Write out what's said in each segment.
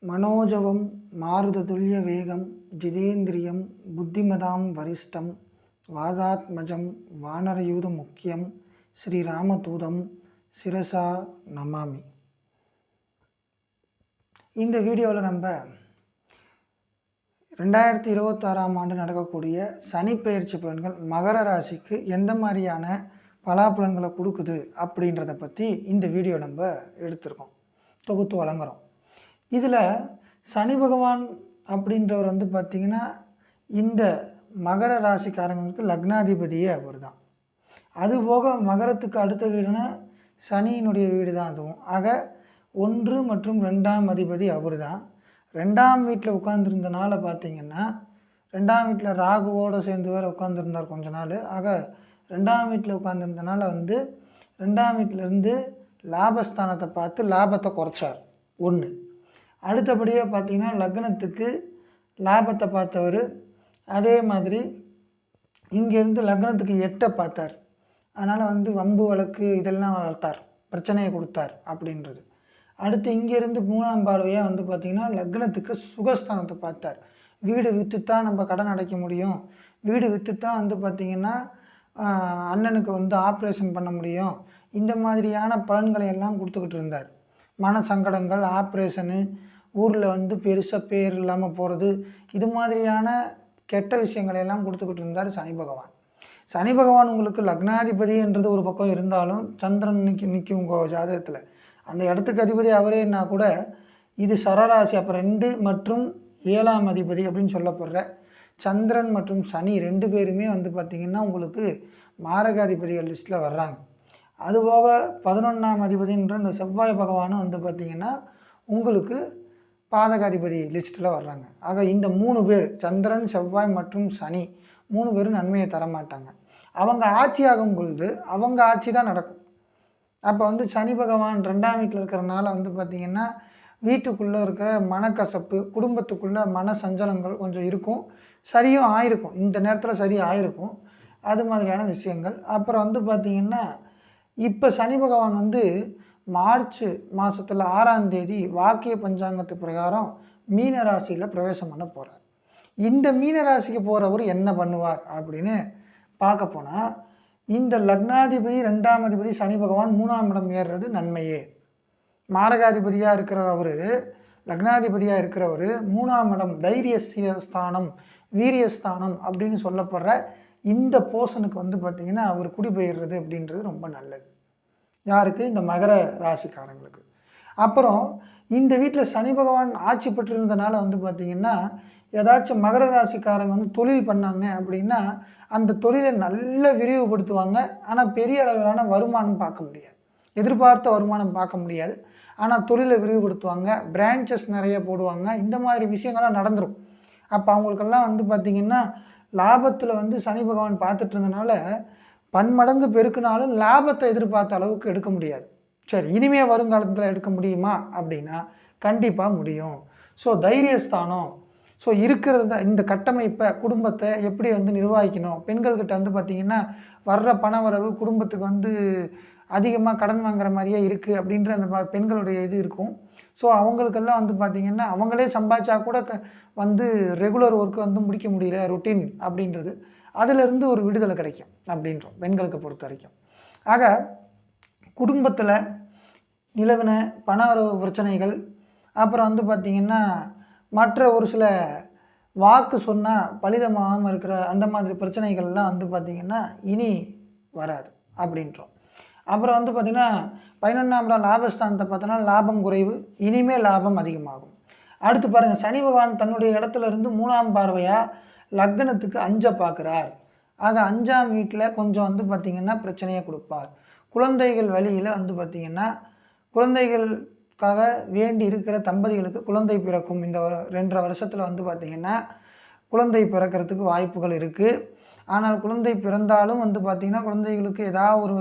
मनोजवं मारुततुल्यवेगं जितेन्द्रियं बुद्धिमतां वरिष्ठं वादात्मजं वानरयूथमुख्यं ஸ்ரீராமதூதம் சிரசா நமாமி. இந்த வீடியோவில் நம்ம 2026ஆம் ஆண்டு நடக்கக்கூடிய சனி பெயர்ச்சி பலன்கள் மகர ராசிக்கு எந்த மாதிரியான பலாபலன்களை கொடுக்குது அப்படின்றத பற்றி இந்த வீடியோ நம்ம எடுத்திருக்கோம், தொகுத்து வழங்குகிறோம். இதில் சனி பகவான் அப்படின்றவர் பார்த்திங்கன்னா இந்த மகர ராசிக்காரங்களுக்கு லக்னாதிபதியே அவர் தான். அதுபோக மகரத்துக்கு அடுத்த வீடுனா சனியினுடைய வீடு தான் அதுவும். ஆக 1 மற்றும் 2ஆம் அதிபதி அவர் தான். 2ஆம் வீட்டில் உட்காந்துருந்தனால பார்த்திங்கன்னா 2ஆம் வீட்டில் ராகுவோடு சேர்ந்து வேறு உட்காந்துருந்தார் கொஞ்ச நாள். ஆக 2ஆம் வீட்டில் உட்காந்துருந்தனால 2ஆம் வீட்டிலேருந்து லாபஸ்தானத்தை பார்த்து லாபத்தை குறைச்சார். 1. அடுத்தபடியாக பார்த்திங்கன்னா லக்னத்துக்கு லாபத்தை பார்த்தவர். அதே மாதிரி இங்கேருந்து லக்னத்துக்கு 8 பார்த்தார். அதனால் வம்பு வழக்கு இதெல்லாம் வளர்த்தார், பிரச்சனையை கொடுத்தார் அப்படின்றது. அடுத்து இங்கேருந்து 3ஆம் பார்வையாக பார்த்திங்கன்னா லக்னத்துக்கு சுகஸ்தானத்தை பார்த்தார். வீடு விற்றுத்தான் நம்ம கடன் அடைக்க முடியும், வீடு விற்றுத்தான் பார்த்திங்கன்னா அண்ணனுக்கு ஆப்ரேஷன் பண்ண முடியும், இந்த மாதிரியான பலன்களை எல்லாம் கொடுத்துக்கிட்டு இருந்தார். மன சங்கடங்கள், ஆப்ரேஷனு, ஊரில் பெருசாக பேர் இல்லாமல் போகிறது, இது மாதிரியான கெட்ட விஷயங்களையெல்லாம் கொடுத்துக்கிட்டு இருந்தார் சனி பகவான். சனி பகவான் உங்களுக்கு லக்னாதிபதின்றது ஒரு பக்கம் இருந்தாலும் சந்திரன் நிற்கும் உங்கள் ஜாதகத்தில். அந்த இடத்துக்கு அதிபதி அவரேன்னா கூட இது சரராசி. அப்போ 2 மற்றும் 7ஆம் அதிபதி அப்படின்னு சொல்லப்படுற சந்திரன் மற்றும் சனி 2 பேருமே பார்த்திங்கன்னா உங்களுக்கு மாரகாதிபதிகள் லிஸ்ட்டில் வர்றாங்க. அதுபோக 11ஆம் அதிபதின்ற இந்த செவ்வாய் பகவானும் பார்த்திங்கன்னா உங்களுக்கு பாதகாதிபதி லிஸ்ட்டில் வர்றாங்க. ஆக இந்த 3 பேர் சந்திரன், செவ்வாய் மற்றும் சனி 3 பேரும் நன்மையை தரமாட்டாங்க. அவங்க ஆட்சி ஆகும் பொழுது அவங்க ஆட்சி தான் நடக்கும். அப்போ சனி பகவான் 2ஆம் வீட்டில் இருக்கிறனால பார்த்திங்கன்னா வீட்டுக்குள்ளே இருக்கிற மனக்கசப்பு, குடும்பத்துக்குள்ளே மன சஞ்சலங்கள் கொஞ்சம் இருக்கும். சரியும் ஆயிருக்கும், இந்த நேரத்தில் சரி ஆயிருக்கும், அது மாதிரியான விஷயங்கள். அப்புறம் பார்த்திங்கன்னா இப்போ சனி பகவான் மார்ச் மாதத்தில் 6ஆம் தேதி வாக்கிய பஞ்சாங்கத்து பிரகாரம் மீன ராசியில் பிரவேசம் பண்ண போகிறார். இந்த மீன ராசிக்கு போகிறவர் என்ன பண்ணுவார் அப்படின்னு பார்க்க போனால், இந்த லக்னாதிபதி 2ஆம் அதிபதி சனி பகவான் 3ஆம் இடம் ஏறுறது நன்மையே. மாரகாதிபதியாக இருக்கிற அவர், லக்னாதிபதியாக இருக்கிறவர் 3ஆம் இடம் தைரிய ஸ்தானம், வீரியஸ்தானம் அப்படின்னு சொல்லப்படுற இந்த போர்ஷனுக்கு பார்த்திங்கன்னா அவர் குடிபெயர்றது அப்படின்றது ரொம்ப நல்லது. யாருக்கு? இந்த மகர ராசிக்காரங்களுக்கு. அப்புறம் இந்த வீட்டில் சனி பகவான் ஆட்சி பெற்றிருந்தனால பார்த்திங்கன்னா ஏதாச்சும் மகர ராசிக்காரங்க தொழில் பண்ணாங்க அப்படின்னா அந்த தொழிலை நல்லா விரிவுபடுத்துவாங்க. ஆனால் பெரிய அளவிலான வருமானம் பார்க்க முடியாது, எதிர்பார்த்த வருமானம் பார்க்க முடியாது. ஆனால் தொழிலை விரிவுபடுத்துவாங்க, பிரான்ச்சஸ் நிறைய போடுவாங்க, இந்த மாதிரி விஷயங்கள்லாம் நடந்துடும். அப்போ அவங்களுக்கெல்லாம் பார்த்திங்கன்னா லாபத்தில் சனி பகவான் பார்த்துட்டு இருந்தனால பன்மடங்கு பெருக்கினாலும் லாபத்தை எதிர்பார்த்த அளவுக்கு எடுக்க முடியாது. சரி, இனிமேல் வருங்காலத்தில் எடுக்க முடியுமா அப்படின்னா கண்டிப்பாக முடியும். ஸோ தைரியஸ்தானம், ஸோ இருக்கிறத இந்த கட்டமைப்பை, குடும்பத்தை எப்படி நிர்வகிக்கணும். பெண்கள்கிட்ட பார்த்திங்கன்னா வர்ற பண வரவு குடும்பத்துக்கு அதிகமாக கடன் வாங்குற மாதிரியே இருக்குது அப்படின்ற அந்த பெண்களுடைய இது இருக்கும். ஸோ அவங்களுக்கெல்லாம் பார்த்திங்கன்னா அவங்களே சம்பாதிச்சா கூட ரெகுலர் ஒர்க்கு முடிக்க முடியல, ரொட்டீன் அப்படின்றது, அதிலிருந்து ஒரு விடுதலை கிடைக்கும் அப்படின்றோம் பெண்களுக்கு பொறுத்த வரைக்கும். ஆக குடும்பத்தில் நிலவின பண வரவு பிரச்சனைகள், அப்புறம் பார்த்திங்கன்னா மற்ற ஒரு சில வாக்கு சொன்னால் பலிதமாகாமல் இருக்கிற அந்த மாதிரி பிரச்சனைகள்லாம் பார்த்திங்கன்னா இனி வராது அப்படின்றோம். அப்புறம் பார்த்திங்கன்னா 11ஆம் இடம் லாபஸ்தானத்தை பார்த்தோன்னா லாபம் குறைவு, இனிமேல் லாபம் அதிகமாகும். அடுத்து பாருங்கள், சனி பகவான் தன்னுடைய இடத்துல இருந்து 3ஆம் பார்வையாக லக்னத்துக்கு 5 பார்க்குறார். ஆக 5ஆம் வீட்டில் கொஞ்சம் பார்த்திங்கன்னா பிரச்சனையை கொடுப்பார். குழந்தைகள் வழியில் பார்த்திங்கன்னா குழந்தைகளுக்காக வேண்டி இருக்கிற தம்பதிகளுக்கு குழந்தை பிறக்கும். இந்த 2.5 வருஷத்தில் பார்த்திங்கன்னா குழந்தை பிறக்கிறதுக்கு வாய்ப்புகள் இருக்குது. ஆனால் குழந்தை பிறந்தாலும் பார்த்திங்கன்னா குழந்தைகளுக்கு ஏதாவது ஒரு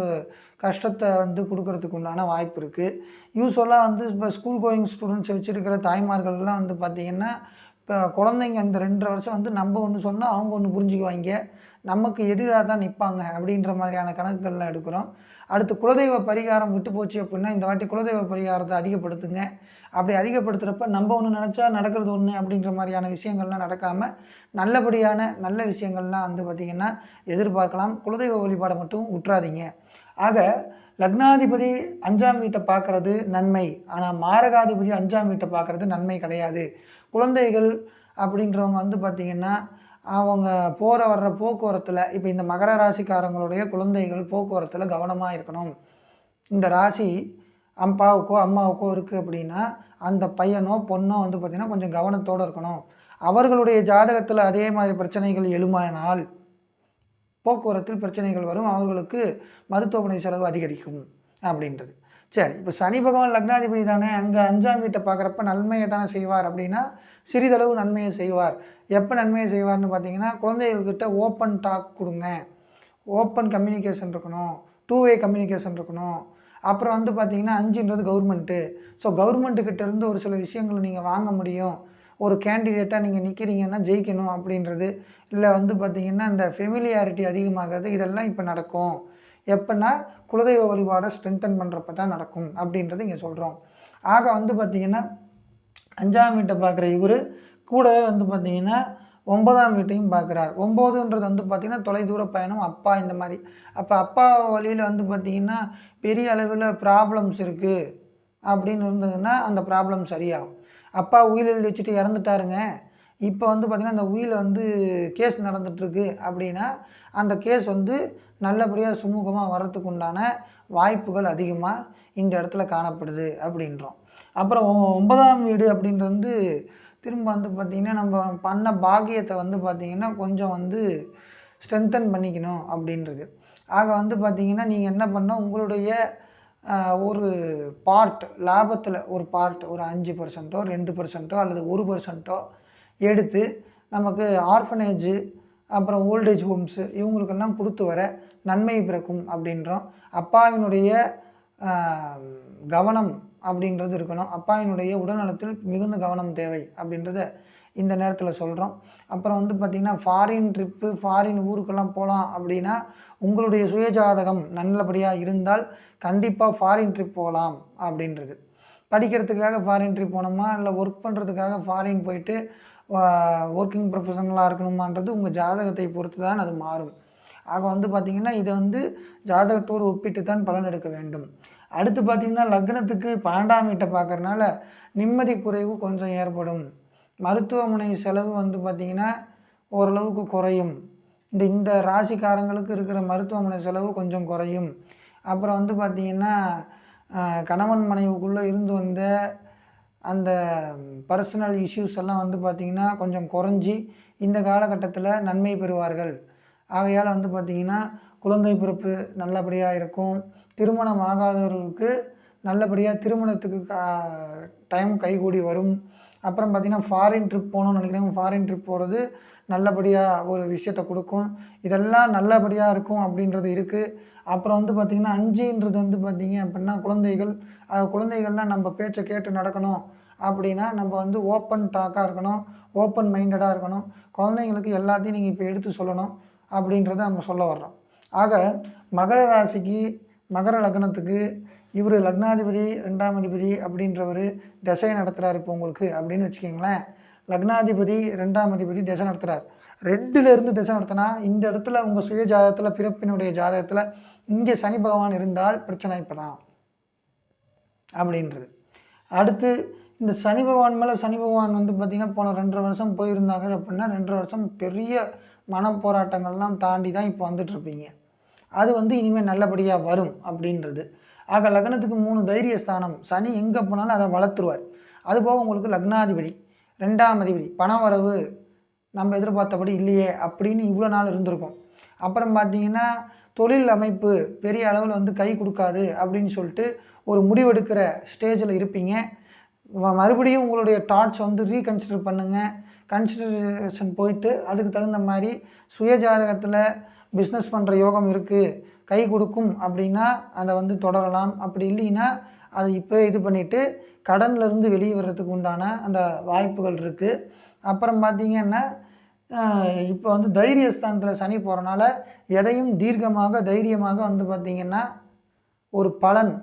கஷ்டத்தை கொடுக்கறதுக்கு உண்டான வாய்ப்பு இருக்குது. யூஸ்வலாக இப்போ ஸ்கூல் கோயிங் ஸ்டூடெண்ட்ஸை வச்சுருக்கிற தாய்மார்கள்லாம் பார்த்திங்கன்னா இப்போ குழந்தைங்க இந்த 2.5 வருஷம் நம்ம ஒன்று சொன்னால் அவங்க ஒன்று புரிஞ்சுக்குவாங்க, நமக்கு எதிராக தான் நிற்பாங்க அப்படின்ற மாதிரியான கணக்குகள்லாம் எடுக்கிறோம். அடுத்து குலதெய்வ பரிகாரம் விட்டு போச்சு அப்படின்னா இந்த வாட்டி குலதெய்வ பரிகாரத்தை அதிகப்படுத்துங்க. அப்படி அதிகப்படுத்துகிறப்ப நம்ம ஒன்று நினச்சா நடக்கிறது ஒன்று அப்படின்ற மாதிரியான விஷயங்கள்லாம் நடக்காமல் நல்லபடியான நல்ல விஷயங்கள்லாம் வந்து பார்த்திங்கன்னா எதிர்பார்க்கலாம். குலதெய்வ வழிபாடை மட்டும் விட்டுறாதீங்க. ஆக லக்னாதிபதி 5ஆம் வீட்டை பார்க்குறது நன்மை, ஆனால் மாரகாதிபதி 5ஆம் வீட்டை பார்க்குறது நன்மை கிடையாது. குழந்தைகள் அப்படின்றவங்க வந்து பார்த்திங்கன்னா அவங்க போகிற வர்ற போக்குவரத்தில் இப்போ இந்த மகர ராசிக்காரங்களுடைய குழந்தைகள் போக்குவரத்தில் கவனமாக இருக்கணும். இந்த ராசி அப்பாவுக்கோ அம்மாவுக்கோ இருக்குது அப்படின்னா அந்த பையனோ பொண்ணோ வந்து பார்த்திங்கன்னா கொஞ்சம் கவனத்தோடு இருக்கணும். அவர்களுடைய ஜாதகத்தில் அதே மாதிரி பிரச்சனைகள் எழுமானால் போக்குவரத்தில் பிரச்சனைகள் வரும், அவர்களுக்கு மருத்துவமனை செலவு அதிகரிக்கும் அப்படின்றது. சரி, இப்போ சனி பகவான் லக்னாதிபதி தானே, அங்கே 5ஆம் வீட்டை பார்க்குறப்ப நன்மையை தானே செய்வார் அப்படின்னா சிறிதளவு நன்மையை செய்வார். எப்போ நன்மையை செய்வார்னு பார்த்தீங்கன்னா குழந்தைகள்கிட்ட ஓப்பன் டாக் கொடுங்க, ஓப்பன் கம்யூனிகேஷன் இருக்கணும், 2 வே கம்யூனிகேஷன் இருக்கணும். அப்புறம் வந்து பார்த்திங்கன்னா 5ன்றது கவர்மெண்ட்டு. ஸோ கவர்மெண்ட்டுக்கிட்டேருந்து ஒரு சில விஷயங்களை நீங்கள் வாங்க முடியும். ஒரு கேண்டிடேட்டாக நீங்கள் நிற்கிறீங்கன்னா ஜெயிக்கணும் அப்படின்றது, இல்லை வந்து பார்த்திங்கன்னா இந்த ஃபெமிலியாரிட்டி அதிகமாகிறது, இதெல்லாம் இப்போ நடக்கும். எப்போன்னா குலதெய்வ வழிபாடை ஸ்ட்ரென்தன் பண்ணுறப்ப தான் நடக்கும் அப்படின்றது இங்கே சொல்கிறோம். ஆக வந்து பார்த்திங்கன்னா 5ஆம் வீட்டை பார்க்குற இவர் கூடவே வந்து பார்த்திங்கன்னா 9ஆம் வீட்டையும் பார்க்குறார். 9ன்றது வந்து பார்த்திங்கன்னா தொலைதூர பயணம், அப்பா இந்த மாதிரி. அப்போ அப்பா வழியில் வந்து பார்த்திங்கன்னா பெரிய அளவில் ப்ராப்ளம்ஸ் இருக்குது அப்படின்னு இருந்ததுன்னா அந்த ப்ராப்ளம் சரியாகும். அப்பா உயில் எழுதி வச்சுட்டு இறந்துட்டாருங்க, இப்போ வந்து பார்த்திங்கன்னா அந்த உயிலை வந்து கேஸ் நடந்துகிட்ருக்கு அப்படின்னா அந்த கேஸ் வந்து நல்லபடியாக சுமூகமாக வர்றதுக்கு உண்டான வாய்ப்புகள் அதிகமாக இந்த இடத்துல காணப்படுது அப்படின்றோம். அப்புறம் 9ஆம் வீடு அப்படின்றது வந்து திரும்ப வந்து பார்த்திங்கன்னா நம்ம பண்ண பாக்கியத்தை வந்து பார்த்திங்கன்னா கொஞ்சம் வந்து ஸ்ட்ரென்தன் பண்ணிக்கணும் அப்படின்றது. ஆக வந்து பார்த்திங்கன்னா நீங்கள் என்ன பண்ணால் உங்களுடைய ஒரு பார்ட் லாபத்தில் ஒரு பார்ட் ஒரு 5%, 2% அல்லது 1% எடுத்து நமக்கு ஆர்ஃபனேஜு அப்புறம் ஓல்டேஜ் ஹோம்ஸு இவங்களுக்கெல்லாம் கொடுத்து வர நன்மை பிறக்கும் அப்படின்றோம். அப்பாவினுடைய கவனம் அப்படின்றது இருக்கணும். அப்பாவினுடைய உடல்நலத்தில் மிகுந்த கவனம் தேவை அப்படின்றத இந்த நேரத்தில் சொல்கிறோம். அப்புறம் வந்து பார்த்திங்கன்னா ஃபாரின் ட்ரிப்பு, ஃபாரின் ஊருக்கெல்லாம் போகலாம் அப்படின்னா உங்களுடைய சுயஜாதகம் நல்லபடியாக இருந்தால் கண்டிப்பாக ஃபாரின் ட்ரிப் போகலாம் அப்படின்றது. படிக்கிறதுக்காக ஃபாரின் ட்ரிப் போனோமா, இல்லை ஒர்க் பண்ணுறதுக்காக ஃபாரின் போயிட்டு ஒர்க்கிங் ப்ரொஃபஷனலாக இருக்கணுமான்றது உங்கள் ஜாதகத்தை பொறுத்து தான் அது மாறும். ஆக வந்து பார்த்திங்கன்னா இதை வந்து ஜாதகத்தோடு ஒப்பிட்டு தான் பலன் எடுக்க வேண்டும். அடுத்து பார்த்திங்கன்னா லக்னத்துக்கு 12ஆம் வீட்டை பார்க்குறதுனால நிம்மதி குறைவு கொஞ்சம் ஏற்படும். மருத்துவமனை செலவு வந்து பார்த்திங்கன்னா ஓரளவுக்கு குறையும். இந்த ராசிக்காரங்களுக்கு இருக்கிற மருத்துவமனை செலவு கொஞ்சம் குறையும். அப்புறம் வந்து பார்த்திங்கன்னா கணவன் மனைவிக்குள்ளே இருந்து வந்த அந்த பர்சனல் இஷ்யூஸ் எல்லாம் வந்து பார்த்திங்கன்னா கொஞ்சம் குறைஞ்சி இந்த காலகட்டத்தில் நன்மை பெறுவார்கள். ஆகையால் வந்து பார்த்திங்கன்னா குழந்தை பிறப்பு நல்லபடியாக இருக்கும். திருமணம் ஆகாதவர்களுக்கு நல்லபடியாக திருமணத்துக்கு டைம் கைகூடி வரும். அப்புறம் பார்த்திங்கன்னா ஃபாரின் ட்ரிப் போகணும்னு நினைக்கிறவங்க ஃபாரின் ட்ரிப் போகிறது நல்லபடியாக ஒரு விஷயத்தை கொடுக்கும். இதெல்லாம் நல்லபடியாக இருக்கும் அப்படின்றது இருக்குது. அப்புறம் வந்து பார்த்திங்கன்னா 5ன்றது வந்து பார்த்திங்க அப்படின்னா குழந்தைகள், குழந்தைகள்லாம் நம்ம பேச்சை கேட்டு நடக்கணும் அப்படின்னா நம்ம வந்து ஓப்பன் டாக்காக இருக்கணும், ஓப்பன் மைண்டடாக இருக்கணும். குழந்தைங்களுக்கு எல்லாத்தையும் நீங்கள் இப்போ எடுத்து சொல்லணும் அப்படின்றத நம்ம சொல்ல வர்றோம். ஆக மகர ராசிக்கு மகர லக்னத்துக்கு இவர் லக்னாதிபதி 2ஆம் அதிபதி அப்படின்றவர் திசை நடத்துகிறார் இப்போ உங்களுக்கு அப்படின்னு வச்சுக்கிங்களேன். லக்னாதிபதி 2ஆம் அதிபதி திசை நடத்துகிறார். 2லேருந்து திசை நடத்தினா இந்த இடத்துல உங்கள் சுய ஜாதகத்தில் பிறப்பினுடைய ஜாதகத்தில் இங்கே சனி பகவான் இருந்தால் பிரச்சனை இப்போ தான் அப்படின்றது. அடுத்து இந்த சனி பகவான் மேலே சனி பகவான் வந்து பார்த்திங்கன்னா போன 2.5 வருஷம் போயிருந்தாங்க அப்படின்னா 2.5 வருஷம் பெரிய மனப்போராட்டங்கள்லாம் தாண்டி தான் இப்போ வந்துட்டுருப்பீங்க. அது வந்து இனிமேல் நல்லபடியாக வரும் அப்படின்றது. ஆக லக்னத்துக்கு 3 தைரிய ஸ்தானம், சனி எங்கே போனாலும் அதை வளர்த்துருவார். அதுபோக உங்களுக்கு லக்னாதிபதி 2ஆம் அதிபதி பண வரவு நம்ம எதிர்பார்த்தபடி இல்லையே அப்படின்னு இவ்வளோ நாள் இருந்திருக்கும். அப்புறம் பார்த்திங்கன்னா தொழில் அமைப்பு பெரிய அளவில் வந்து கை கொடுக்காது அப்படின்னு சொல்லிட்டு ஒரு முடிவெடுக்கிற ஸ்டேஜில் இருப்பீங்க. மறுபடியும் உங்களுடைய தாட்ஸ் வந்து ரீகன்சிடர் பண்ணுங்கள். கன்சிடரேஷன் போயிட்டு அதுக்கு தகுந்த மாதிரி சுயஜாதகத்தில் பிஸ்னஸ் பண்ணுற யோகம் இருக்குது, கை கொடுக்கும் அப்படின்னா அதை வந்து தொடரலாம். அப்படி இல்லைன்னா அது இப்போ இது பண்ணிவிட்டு கடன்லேருந்து வெளியே வர்றதுக்கு உண்டான அந்த வாய்ப்புகள் இருக்குது. அப்புறம் பார்த்திங்கன்னா இப்போ வந்து தைரியஸ்தானத்தில் சனி போகிறனால எதையும் தீர்க்கமாக தைரியமாக வந்து பார்த்திங்கன்னா ஒரு பலன்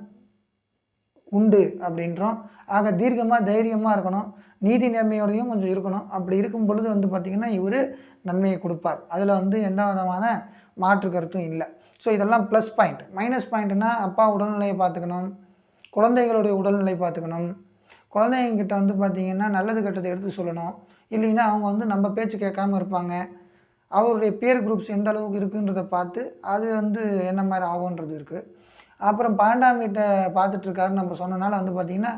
உண்டு அப்படின்றோம். ஆக தீர்க்கமாக தைரியமாக இருக்கணும், நீதி நேர்மையோடையும் கொஞ்சம் இருக்கணும். அப்படி இருக்கும் பொழுது வந்து பார்த்திங்கன்னா இவர் நன்மையை கொடுப்பார். அதில் வந்து எந்த விதமான மாற்று கருத்தும் இல்லை. ஸோ இதெல்லாம் ப்ளஸ் பாயிண்ட். மைனஸ் பாயிண்ட்னா அப்பா உடல்நிலையை பார்த்துக்கணும், குழந்தைகளுடைய உடல்நிலை பார்த்துக்கணும், குழந்தைங்கிட்ட வந்து பார்த்திங்கன்னா நல்லது கெட்டதை எடுத்து சொல்லணும். இல்லைன்னா அவங்க வந்து நம்ம பேச்சு கேட்காம இருப்பாங்க. அவருடைய பியர் குரூப்ஸ் எந்த அளவுக்கு இருக்குன்றதை பார்த்து அது வந்து என்ன மாதிரி ஆகுன்றது இருக்குது. அப்புறம் 12ஆம் வீட்டை பார்த்துட்ருக்காருன்னு நம்ம சொன்னனால வந்து பார்த்திங்கன்னா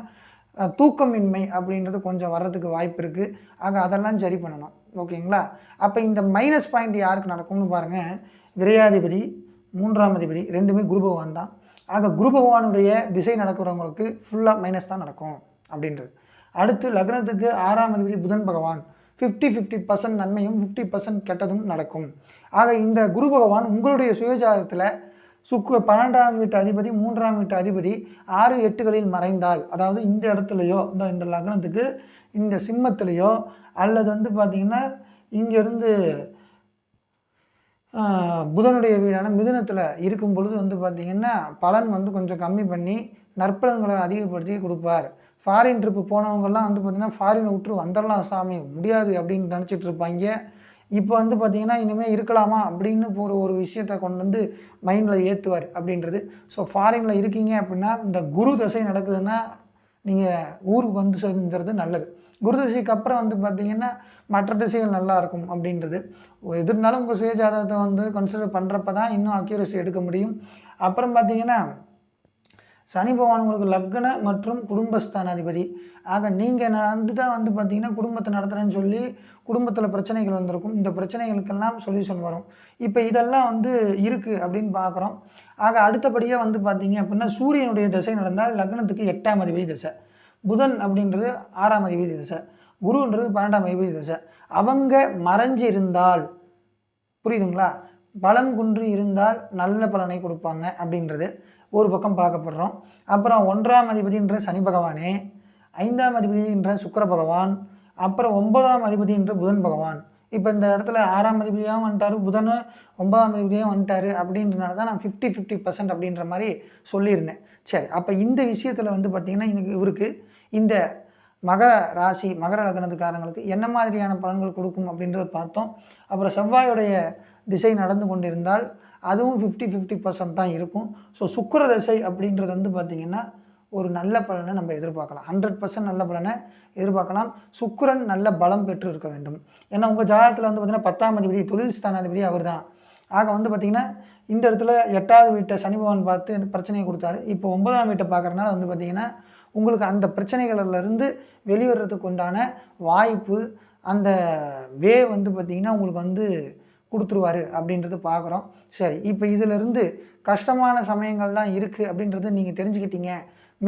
தூக்கமின்மை அப்படின்றது கொஞ்சம் வர்றதுக்கு வாய்ப்பு இருக்குது. ஆக அதெல்லாம் சரி பண்ணணும். ஓகேங்களா? அப்போ இந்த மைனஸ் பாயிண்ட் யாருக்கு நடக்கும்னு பாருங்கள். விரையாதிபதி, 3ஆம் அதிபதி ரெண்டுமே குரு பகவான் தான். ஆக குரு பகவானுடைய திசை நடக்கிறவங்களுக்கு ஃபுல்லாக மைனஸ் தான் நடக்கும் அப்படின்றது. அடுத்து லக்னத்துக்கு 6ஆம் அதிபதி புதன் பகவான். 50% நன்மையும் 50% கெட்டதும் நடக்கும். ஆக இந்த குரு பகவான் உங்களுடைய சுயஜாதகத்தில் 12ஆம் வீட்டு அதிபதி, 3ஆம் வீட்டு அதிபதி 6, 8களில் மறைந்தால், அதாவது இந்த இடத்துலையோ இந்த லக்னத்துக்கு இந்த சிம்மத்திலையோ அல்லது வந்து பார்த்திங்கன்னா இங்கேருந்து புதனுடைய வீடான மிதுனத்தில் இருக்கும் பொழுது வந்து பார்த்திங்கன்னா பலன் வந்து கொஞ்சம் கம்மி பண்ணி நற்பலன்களை அதிகப்படுத்தி கொடுப்பார். ஃபாரின் ட்ரிப்பு போனவங்கெல்லாம் வந்து பார்த்திங்கன்னா ஃபாரினை விட்டு வந்துடலாம் சாமி, முடியாது அப்படின்னு நினச்சிட்டு இருப்பாங்க. இப்போ வந்து பார்த்திங்கன்னா இனிமேல் இருக்கலாமா அப்படின்னு ஒரு விஷயத்தை கொண்டு வந்து மைண்டில் ஏற்றுவார் அப்படின்றது. ஸோ ஃபாரினில் இருக்கீங்க அப்படின்னா இந்த குரு தசை நடக்குதுன்னா நீங்கள் ஊருக்கு வந்து சேர்ந்துறது நல்லது. குரு தசைக்கு அப்புறம் வந்து பார்த்திங்கன்னா மற்ற திசைகள் நல்லாயிருக்கும் அப்படின்றது. எது இருந்தாலும் உங்கள் சுயஜாதகத்தை வந்து கன்சிடர் பண்ணுறப்ப தான் இன்னும் அக்யூரசி எடுக்க முடியும். அப்புறம் பார்த்திங்கன்னா சனி பகவான் உங்களுக்கு லக்ன மற்றும் குடும்பஸ்தானாதிபதி. ஆக நீங்கள் வந்து தான் வந்து பார்த்திங்கன்னா குடும்பத்தை நடத்துகிறேன்னு சொல்லி குடும்பத்தில் பிரச்சனைகள் வந்திருக்கும். இந்த பிரச்சனைகளுக்கெல்லாம் சொல்யூஷன் வரும். இப்போ இதெல்லாம் வந்து இருக்குது அப்படின்னு பார்க்குறோம். ஆக அடுத்தபடியாக வந்து பார்த்திங்க அப்படின்னா சூரியனுடைய திசை நடந்தால் லக்னத்துக்கு 8ஆம் அதிபதி திசை, புதன் அப்படின்றது 6ஆம் அதிபதி திசை, குருன்றது 12ஆம் அதிபதி திசை. அவங்க மறைஞ்சு இருந்தால், புரியுதுங்களா, பலம் குன்றி இருந்தால் நல்ல பலனை கொடுப்பாங்க அப்படின்றது ஒரு பக்கம் பார்க்கப்படுறோம். அப்புறம் 1ஆம் அதிபதின்ற சனி பகவானே, 5ஆம் அதிபதின்ற சுக்கிர பகவான், அப்புறம் 9ஆம் அதிபதின்ற புதன் பகவான். இப்போ இந்த இடத்துல 6ஆம் அதிபதியாகவும் வந்துட்டார், புதன் 9ஆம் அதிபதியாகவும் வந்துட்டார். அப்படின்றனால தான் நான் 50% அப்படின்ற மாதிரி சொல்லியிருந்தேன். சரி, அப்போ இந்த விஷயத்தில் வந்து பார்த்திங்கன்னா இவருக்கு இந்த மகர ராசி, மகர லக்னத்துக்காரங்களுக்கு என்ன மாதிரியான பலன்கள் கொடுக்கும் அப்படின்றத பார்த்தோம். அப்புறம் செவ்வாயுடைய திசை நடந்து கொண்டிருந்தால் அதுவும் 50% தான் இருக்கும். ஸோ சுக்கிர திசை அப்படின்றது வந்து பார்த்திங்கன்னா ஒரு நல்ல பலனை நம்ம எதிர்பார்க்கலாம். 100% நல்ல பலனை எதிர்பார்க்கலாம். சுக்கிரன் நல்ல பலம் பெற்று இருக்க வேண்டும். ஏன்னா உங்கள் ஜாதகத்தில் வந்து பார்த்திங்கன்னா 10ஆம் அதிபதி, தொழில் ஸ்தானாதிபதி அவர் தான். ஆக வந்து பார்த்திங்கன்னா இந்த இடத்துல 8வது வீட்டை சனி பகவான் பார்த்து பிரச்சனையை கொடுத்தாரு. இப்போ 9ஆம் வீட்டை பார்க்குறதுனால வந்து பார்த்திங்கன்னா உங்களுக்கு அந்த பிரச்சனைகளிலிருந்து வெளிவரத்துக்கு உண்டான வாய்ப்பு, அந்த வே வந்து பார்த்திங்கன்னா உங்களுக்கு வந்து கொடுத்துருவார் அப்படின்றது பார்க்குறோம். சரி, இப்போ இதிலிருந்து கஷ்டமான சமயங்கள் தான் இருக்குது அப்படின்றத நீங்கள் தெரிஞ்சுக்கிட்டீங்க.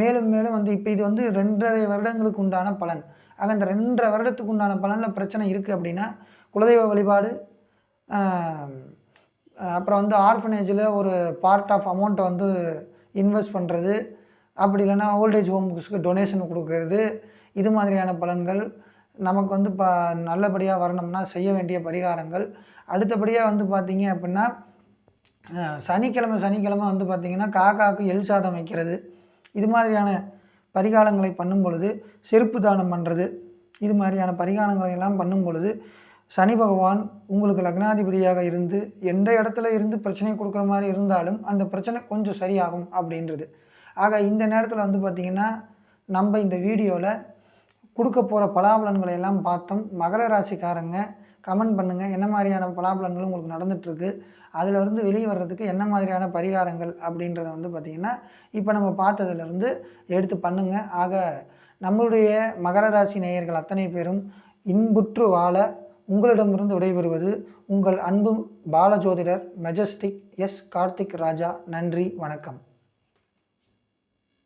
மேலும் மேலும் வந்து இப்போ இது வந்து 2.5 வருடங்களுக்கு உண்டான பலன். ஆக இந்த 2.5 வருடத்துக்கு உண்டான பலனில் பிரச்சனை இருக்குது அப்படின்னா குலதெய்வ வழிபாடு, அப்புறம் வந்து ஆர்ஃபனேஜில் ஒரு பார்ட் ஆஃப் அமௌண்ட்டை வந்து இன்வெஸ்ட் பண்ணுறது, அப்படி இல்லைன்னா ஓல்டேஜ் ஹோம்ஸ்க்கு டொனேஷன் கொடுக்குறது, இது மாதிரியான பலன்கள் நமக்கு வந்து நல்லபடியாக வரணும்னா செய்ய வேண்டிய பரிகாரங்கள். அடுத்தபடியாக வந்து பார்த்திங்க அப்படின்னா சனிக்கிழமை வந்து பார்த்திங்கன்னா காக்காவுக்கு எல் சாதம் வைக்கிறது, இது மாதிரியான பரிகாரங்களை பண்ணும் பொழுது, செருப்பு தானம் பண்ணுறது, இது மாதிரியான பரிகாரங்களை எல்லாம் பண்ணும் பொழுது சனி பகவான் உங்களுக்கு லக்னாதிபதியாக இருந்து எந்த இடத்துல இருந்து பிரச்சனை கொடுக்குற மாதிரி இருந்தாலும் அந்த பிரச்சனை கொஞ்சம் சரியாகும் அப்படின்றது. ஆக இந்த நேரத்தில் வந்து பார்த்திங்கன்னா நம்ம இந்த வீடியோவில் கொடுக்க போகிற பலாபலன்களை எல்லாம் பார்த்தோம். மகர ராசிக்காரங்க கமெண்ட் பண்ணுங்கள், என்ன மாதிரியான பலாபலன்களும் உங்களுக்கு நடந்துகிட்ருக்கு, அதில் இருந்து வெளியே வர்றதுக்கு என்ன மாதிரியான பரிகாரங்கள் அப்படின்றத வந்து பார்த்திங்கன்னா இப்போ நம்ம பார்த்ததுலேருந்து எடுத்து பண்ணுங்கள். ஆக நம்மளுடைய மகர ராசி நேயர்கள் அத்தனை பேரும் இன்புற்று வாழ உங்களிடமிருந்து விடைபெறுவது உங்கள் அன்பு பாலஜோதிடர் மெஜஸ்டிக் எஸ். கார்த்திக் ராஜா. நன்றி, வணக்கம்.